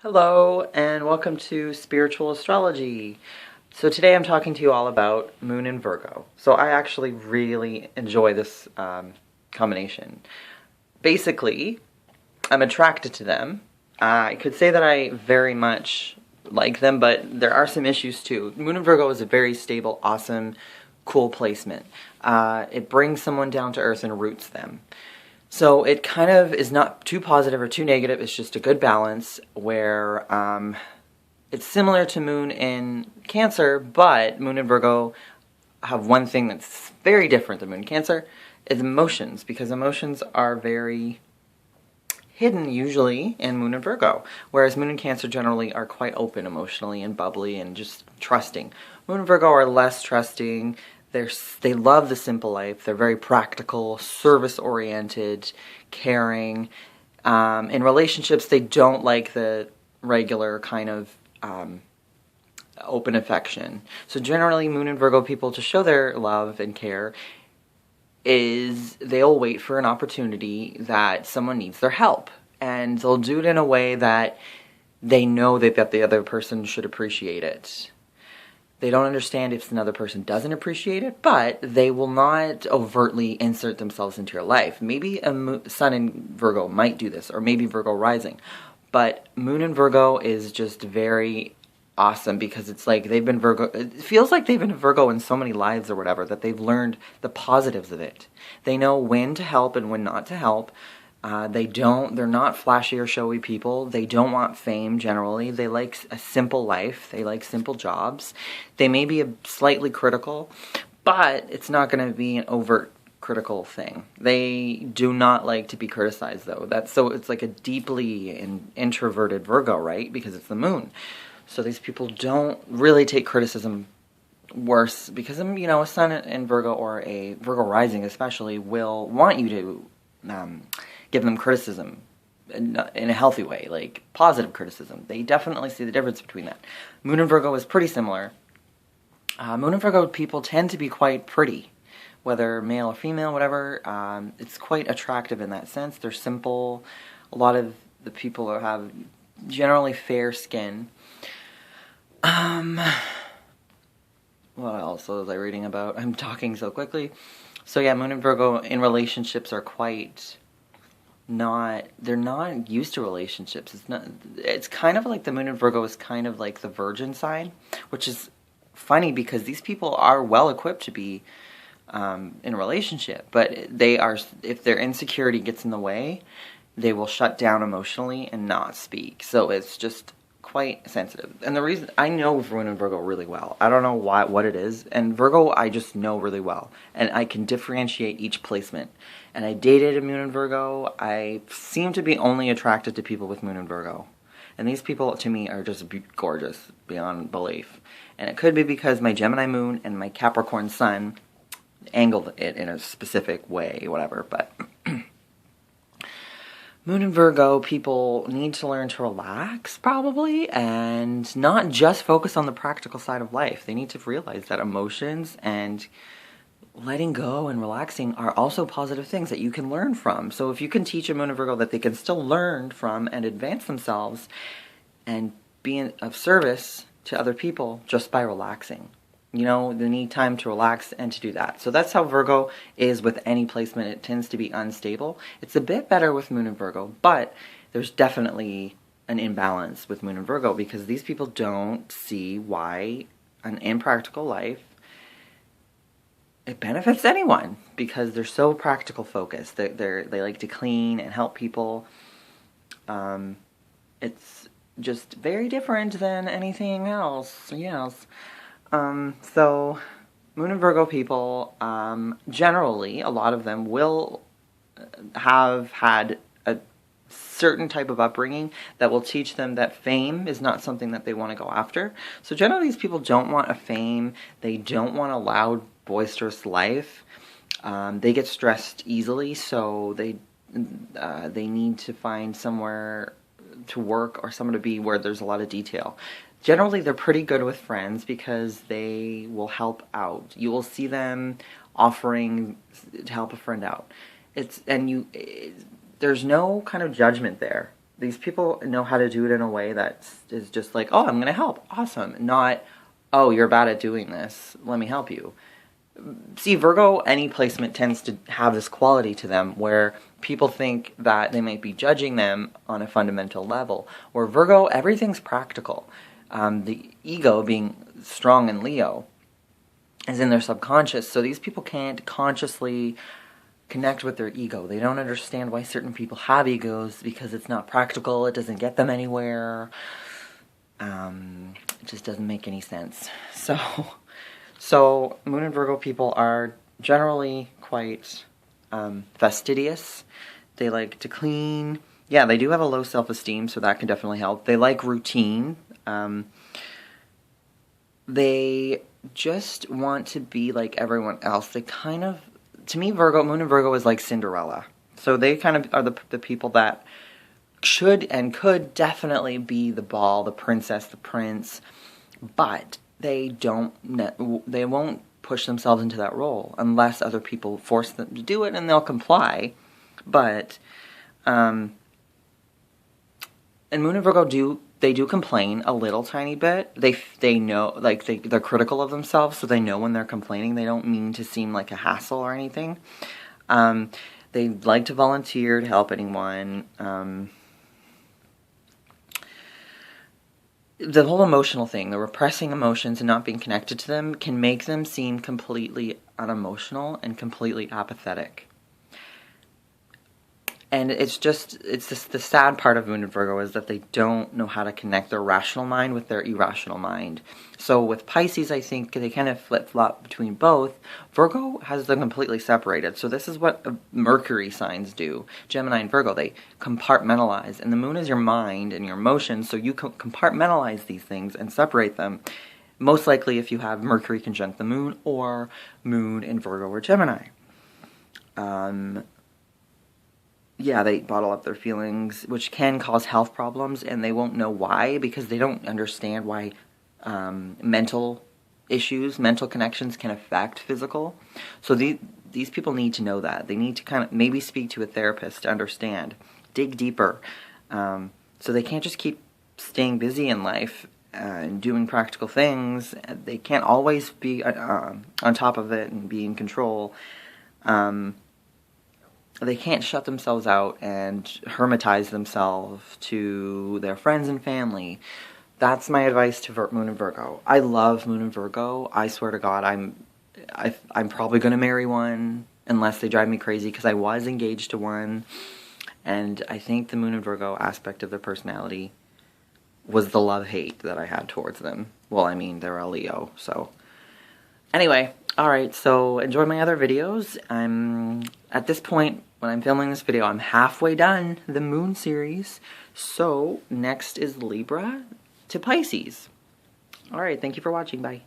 Hello, and welcome to Spiritual Astrology. So today I'm talking to you all about Moon and Virgo. So I actually really enjoy this combination. Basically, I'm attracted to them. I could say that I very much like them, but there are some issues too. Moon and Virgo is a very stable, awesome, cool placement. It brings someone down to earth and roots them. So it kind of is not too positive or too negative. It's just a good balance where it's similar to Moon in Cancer, but Moon and Virgo have one thing that's very different than Moon in Cancer is emotions, because emotions are very hidden usually in Moon and Virgo, whereas Moon and Cancer generally are quite open emotionally and bubbly and just trusting. Moon and Virgo are less trusting. They love the simple life. They're very practical, service-oriented, caring. In relationships, they don't like the regular kind of open affection. So generally, Moon and Virgo people, to show their love and care, is they'll wait for an opportunity that someone needs their help. And they'll do it in a way that they know that the other person should appreciate it. They don't understand if another person doesn't appreciate it, but they will not overtly insert themselves into your life. Maybe a Sun in Virgo might do this, or maybe Virgo rising. But Moon in Virgo is just very awesome because it's like they've been Virgo. It feels like they've been Virgo in so many lives or whatever that they've learned the positives of it. They know when to help and when not to help. They're not flashy or showy people. They don't want fame generally. They like a simple life. They like simple jobs. They may be slightly critical, but it's not going to be an overt critical thing. They do not like to be criticized though. So it's like a deeply introverted Virgo, right? Because it's the moon. So these people don't really take criticism worse because, a Sun in Virgo or a Virgo rising especially will want you to give them criticism in a healthy way, like positive criticism. They definitely see the difference between that. Moon and Virgo is pretty similar. Moon and Virgo people tend to be quite pretty, whether male or female, whatever. It's quite attractive in that sense. They're simple. A lot of the people have generally fair skin. What else was I reading about? I'm talking so quickly. So yeah, Moon and Virgo in relationships are quite they're not used to relationships. It's kind of like the Moon and Virgo is kind of like the Virgin sign, which is funny because these people are well equipped to be in a relationship, but if their insecurity gets in the way, they will shut down emotionally and not speak. So it's just quite sensitive. And the reason I know Moon and Virgo really well. I don't know what it is. And Virgo I just know really well. And I can differentiate each placement. And I dated a Moon and Virgo. I seem to be only attracted to people with Moon and Virgo. And these people to me are just gorgeous beyond belief. And it could be because my Gemini moon and my Capricorn sun angled it in a specific way, whatever, but Moon and Virgo people need to learn to relax, probably, and not just focus on the practical side of life. They need to realize that emotions and letting go and relaxing are also positive things that you can learn from. So if you can teach a Moon and Virgo that they can still learn from and advance themselves and be of service to other people just by relaxing. They need time to relax and to do that. So that's how Virgo is with any placement. It tends to be unstable. It's a bit better with Moon and Virgo, but there's definitely an imbalance with Moon and Virgo because these people don't see why an impractical life it benefits anyone because they're so practical focused. They like to clean and help people. It's just very different than anything else. Yes. So Moon and Virgo people, generally, a lot of them will have had a certain type of upbringing that will teach them that fame is not something that they want to go after. So generally, these people don't want a fame. They don't want a loud, boisterous life. They get stressed easily, so they need to find somewhere to work or somewhere to be where there's a lot of detail. Generally, they're pretty good with friends because they will help out. You will see them offering to help a friend out. There's no kind of judgment there. these people know how to do it in a way that is just like, oh, I'm going to help. Awesome. Not, oh, you're bad at doing this. Let me help you. See, Virgo, any placement tends to have this quality to them where people think that they might be judging them on a fundamental level. Where Virgo, everything's practical. The ego, being strong in Leo, is in their subconscious. So these people can't consciously connect with their ego. They don't understand why certain people have egos because it's not practical. It doesn't get them anywhere. It just doesn't make any sense. So Moon and Virgo people are generally quite fastidious. They like to clean. Yeah, they do have a low self-esteem, so that can definitely help. They like routine. They just want to be like everyone else. They kind of, to me, Moon and Virgo is like Cinderella. So they kind of are the people that should and could definitely be the ball, the princess, the prince, but they won't push themselves into that role unless other people force them to do it, and they'll comply. But and Moon and Virgo do complain a little tiny bit. They know, like, they're critical of themselves, so they know when they're complaining. They don't mean to seem like a hassle or anything. They like to volunteer to help anyone. The whole emotional thing, the repressing emotions and not being connected to them, can make them seem completely unemotional and completely apathetic. And it's just the sad part of Moon and Virgo is that they don't know how to connect their rational mind with their irrational mind. So with Pisces, I think they kind of flip-flop between both. Virgo has them completely separated. So this is what Mercury signs do. Gemini and Virgo, they compartmentalize. And the Moon is your mind and your emotions, so you compartmentalize these things and separate them. Most likely if you have Mercury conjunct the Moon, or Moon in Virgo or Gemini. Yeah, they bottle up their feelings, which can cause health problems, and they won't know why because they don't understand why mental issues, mental connections can affect physical. So these people need to know that. They need to kind of maybe speak to a therapist to understand, dig deeper. So they can't just keep staying busy in life and doing practical things. They can't always be on top of it and be in control. They can't shut themselves out and hermitize themselves to their friends and family. That's my advice to Moon and Virgo. I love Moon and Virgo. I swear to God, I'm probably going to marry one unless they drive me crazy, because I was engaged to one. And I think the Moon and Virgo aspect of their personality was the love-hate that I had towards them. Well, I mean, they're a Leo, so. Anyway, alright, so enjoy my other videos. At this point, when I'm filming this video, I'm halfway done the Moon series. So, next is Libra to Pisces. Alright, thank you for watching. Bye.